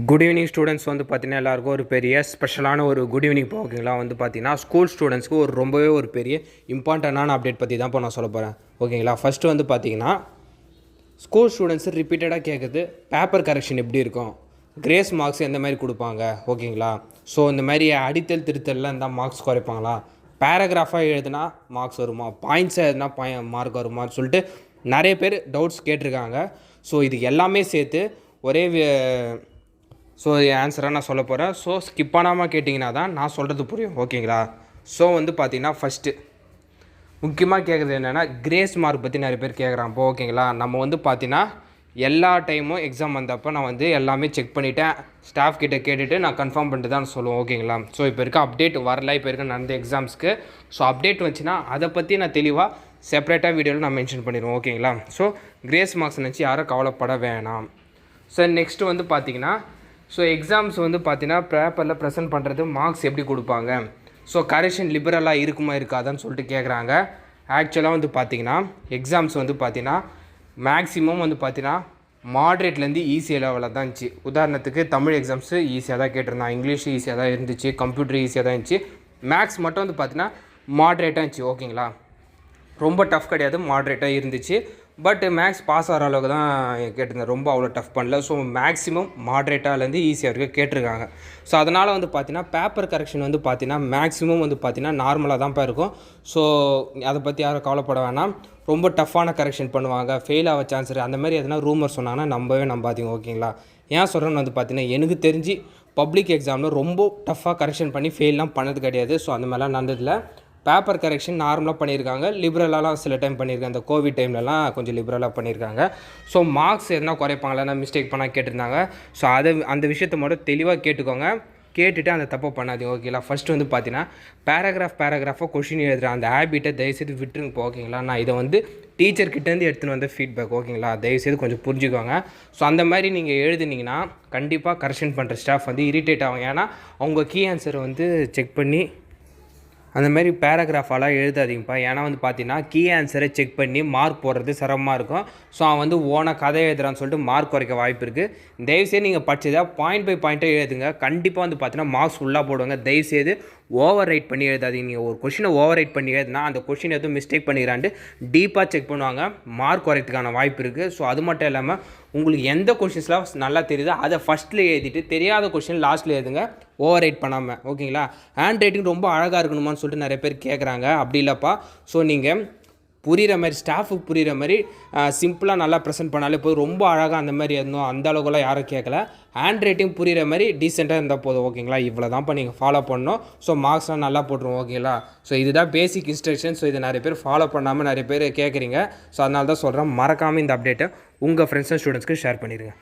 Good evening students வந்து பார்த்தீங்கன்னா எல்லாருக்கும் ஒரு பெரிய ஸ்பெஷலான ஒரு குட் ஈவினிங் ஓகேங்களா. வந்து பார்த்தீங்கன்னா ஸ்கூல் ஸ்டூடெண்ட்ஸ்க்கு ரொம்பவே ஒரு பெரிய இம்பார்ட்டண்டான அப்டேட் பற்றி தான் இப்போ நான் சொல்ல போகிறேன் ஓகேங்களா. ஃபஸ்ட்டு வந்து பார்த்தீங்கன்னா ஸ்கூல் ஸ்டூடெண்ட்ஸு ரிப்பீட்டடாக கேட்குறது பேப்பர் கரெக்ஷன் எப்படி இருக்கும், கிரேஸ் மார்க்ஸ் எந்த மாதிரி கொடுப்பாங்க ஓகேங்களா. ஸோ இந்த மாதிரி அடித்தல் திருத்தல்லாம் இருந்தால் மார்க்ஸ் குறைப்பாங்களா, பேராகிராஃபாக எழுதுனா மார்க்ஸ் வருமா, பாயிண்ட்ஸாக எழுதுனா மார்க் வருமான்னு சொல்லிட்டு நிறைய பேர் டவுட்ஸ் கேட்டிருக்காங்க. ஸோ இது எல்லாமே சேர்த்து ஒரே ஆன்சராக நான் சொல்ல போகிறேன். ஸோ ஸ்கிப் பண்ணாமல் கேட்டிங்கன்னா தான் நான் சொல்கிறது புரியும் ஓகேங்களா. ஸோ வந்து பார்த்திங்கன்னா ஃபஸ்ட்டு முக்கியமாக கேட்குறது என்னென்னா கிரேஸ் மார்க் பற்றி நிறைய பேர் கேட்குறான் ஓகேங்களா. நம்ம வந்து பார்த்திங்கன்னா எல்லா டைமும் எக்ஸாம் வந்தப்போ நான் வந்து எல்லாமே செக் பண்ணிவிட்டேன், ஸ்டாஃப் கிட்டே கேட்டுட்டு நான் கன்ஃபார்ம் பண்ணிட்டு தான் சொல்லுவேன் ஓகேங்களா. ஸோ இப்போ இருக்க அப்டேட் வரல, இப்போ இருக்க நடந்த எக்ஸாம்ஸ்க்கு. ஸோ அப்டேட் வந்துச்சுன்னா அதை பற்றி நான் தெளிவாக செப்பரேட்டாக வீடியோவில் நான் மென்ஷன் பண்ணிடுவேன் ஓகேங்களா. ஸோ கிரேஸ் மார்க்ஸ் நினச்சி யாரும் கவலைப்பட வேணாம். ஸோ நெக்ஸ்ட்டு வந்து பார்த்திங்கன்னா எக்ஸாம்ஸ் வந்து பார்த்தீங்கன்னா பேப்பரில் ப்ரெசென்ட் பண்ணுறது மார்க்ஸ் எப்படி கொடுப்பாங்க, ஸோ கரெக்ஷன் லிபரலாக இருக்குமா இருக்காதான்னு சொல்லிட்டு கேட்குறாங்க. ஆக்சுவலாக வந்து பார்த்திங்கன்னா எக்ஸாம்ஸ் வந்து பார்த்திங்கன்னா மேக்ஸிமம் வந்து பார்த்திங்கன்னா மாட்ரேட்லேருந்து ஈஸி லெவலில் தான் இருந்துச்சு. உதாரணத்துக்கு தமிழ் எக்ஸாம்ஸு ஈஸியாக தான் கேட்டிருந்தான், இங்கிலீஷ் ஈஸியாக தான் இருந்துச்சு, கம்ப்யூட்டர் ஈஸியாக தான் இருந்துச்சு, மேக்ஸ் மட்டும் வந்து பார்த்திங்கன்னா மாட்ரேட்டாக இருந்துச்சு ஓகேங்களா. ரொம்ப டஃப் கிடையாது, மாட்ரேட்டாக இருந்துச்சு. பட் மேக்ஸ் பாஸ் ஆகிற அளவுக்கு தான் கேட்டிருந்தேன், ரொம்ப அவ்வளோ டஃப் பண்ணல. ஸோ மேக்ஸிமம் மாட்ரேட்டாலேருந்து ஈஸியாக இருக்க கேட்டிருக்காங்க. ஸோ அதனால் வந்து பார்த்தீங்கன்னா பேப்பர் கரெக்ஷன் வந்து பார்த்தீங்கன்னா மேக்ஸிமம் வந்து பார்த்தீங்கன்னா நார்மலாக தான் இருக்கும். ஸோ அதை பற்றி யாரும் கவலைப்பட வேணாம். ரொம்ப டஃப்பான கரெக்ஷன் பண்ணுவாங்க, ஃபெயில் ஆக சான்ஸ் அந்த மாதிரி எதனா ரூமர் சொன்னாங்கன்னா நம்பாதீங்க ஓகேங்களா. ஏன் சொல்கிறேன்னு வந்து பார்த்தீங்கன்னா எனக்கு தெரிஞ்சு பப்ளிக் எக்ஸாமில் ரொம்ப டஃப்பாக கரெக்ஷன் பண்ணி ஃபெயிலாம் பண்ணது கிடையாது. ஸோ அந்த மாதிரிலாம் நடந்ததில்லை. பேப்பர் கரெக்ஷன் நார்மலாக பண்ணியிருக்காங்க, லிபரலாலாம் சில டைம் பண்ணியிருக்காங்க. இந்த கோவிட் டைம்லலாம் கொஞ்சம் லிபரலாக பண்ணியிருக்காங்க. ஸோ மார்க்ஸ் எதனா குறைப்பாங்களா, நான் மிஸ்டேக் பண்ணால் கேட்டிருந்தாங்க. ஸோ அந்த விஷயத்தை மட்டும் தெளிவாக கேட்டுக்கோங்க, கேட்டுட்டு அந்த தப்பை பண்ணாதீங்க ஓகேங்களா. ஃபஸ்ட்டு வந்து பார்த்தீங்கன்னா பேராகிராஃபாக கொஷின் எழுதுகிற அந்த ஹேபிட்டை தயவுசெய்து விட்டுருங்க ஓகேங்களா. நான் இதை வந்து டீச்சர்கிட்டேருந்து எடுத்துன்னு வந்த ஃபீட்பேக் ஓகேங்களா, தயவுசெய்து கொஞ்சம் புரிஞ்சுக்கோங்க. ஸோ அந்த மாதிரி நீங்கள் எழுதுனீங்கன்னா கண்டிப்பாக கரெக்ஷன் பண்ணுற ஸ்டாஃப் வந்து இரிட்டேட் ஆகும். ஏன்னா அவங்க கீ ஆன்சரை வந்து செக் பண்ணி அந்த மாதிரி பேராகிராஃபாலாம் எழுதாதீங்கப்பா. ஏன்னா வந்து பார்த்தீங்கன்னா கீ ஆன்சரை செக் பண்ணி மார்க் போடுறது சிரமமாக இருக்கும். ஸோ அவன் வந்து ஓனாக கதை எழுதுறான்னு சொல்லிட்டு மார்க் குறைக்க வாய்ப்பு இருக்குது. தயவுசெய்து நீங்கள் படிச்சதாக பாயிண்ட் பை பாயிண்ட்டாக எழுதுங்க. கண்டிப்பாக வந்து பார்த்தீங்கன்னா மார்க்ஸ் ஃபுல்லாக போடுவாங்க. தயவுசெய்து ஓவர் ரைட் பண்ணி எழுதாதீங்க. நீங்கள் ஒரு கொஷினை ஓவர் ரைட் பண்ணி எழுதுனா அந்த கொஷின் எதுவும் மிஸ்டேக் பண்ணிக்கிறான்ட்டு டீப்பாக செக் பண்ணுவாங்க, மார்க் குறைக்கிறதுக்கான வாய்ப்பு இருக்குது. ஸோ அது மட்டும் இல்லாமல் உங்களுக்கு எந்த கொஷின்ஸ்லாம் நல்லா தெரியுதோ அதை ஃபஸ்ட்டில் எழுதிட்டு தெரியாத கொஷின் லாஸ்ட்டில் எழுதுங்க, ஓவர் ரைட் பண்ணாமல் ஓகேங்களா. ஹேண்ட் ரைட்டிங் ரொம்ப அழகாக இருக்கணுமான்னு சொல்லிட்டு நிறைய பேர் கேட்குறாங்க, அப்படி இல்லைப்பா. ஸோ நீங்கள் புரிகிற மாதிரி ஸ்டாஃபுக்கு புரிகிற மாதிரி சிம்பிளாக நல்லா ப்ரெசென்ட் பண்ணாலே போதும். ரொம்ப அழகாக அந்த மாதிரி இருந்தோம் அந்த அளவுக்குலாம் யாரும் கேட்கல. ஹேண்ட் ரைட்டிங் புரிகிற மாதிரி டீசெண்டாக இருந்தால் போதும் ஓகேங்களா. இவ்வளோ தான்ப்பா நீங்கள் ஃபாலோ பண்ணணும். ஸோ மார்க்ஸ்லாம் நல்லா போட்டுருவோம் ஓகேங்களா. ஸோ இதுதான் பேசிக் இன்ஸ்ட்ரக்ஷன். ஸோ இதை நிறைய பேர் ஃபாலோ பண்ணாமல் நிறைய பேர் கேட்குறீங்க. ஸோ அதனால தான் சொல்கிறேன், மறக்காமல் இந்த அப்டேட்டை உங்கள் ஃப்ரெண்ட்ஸ் அண்ட் ஸ்டூடெண்ட்ஸ்க்கு ஷேர் பண்ணிடுங்க.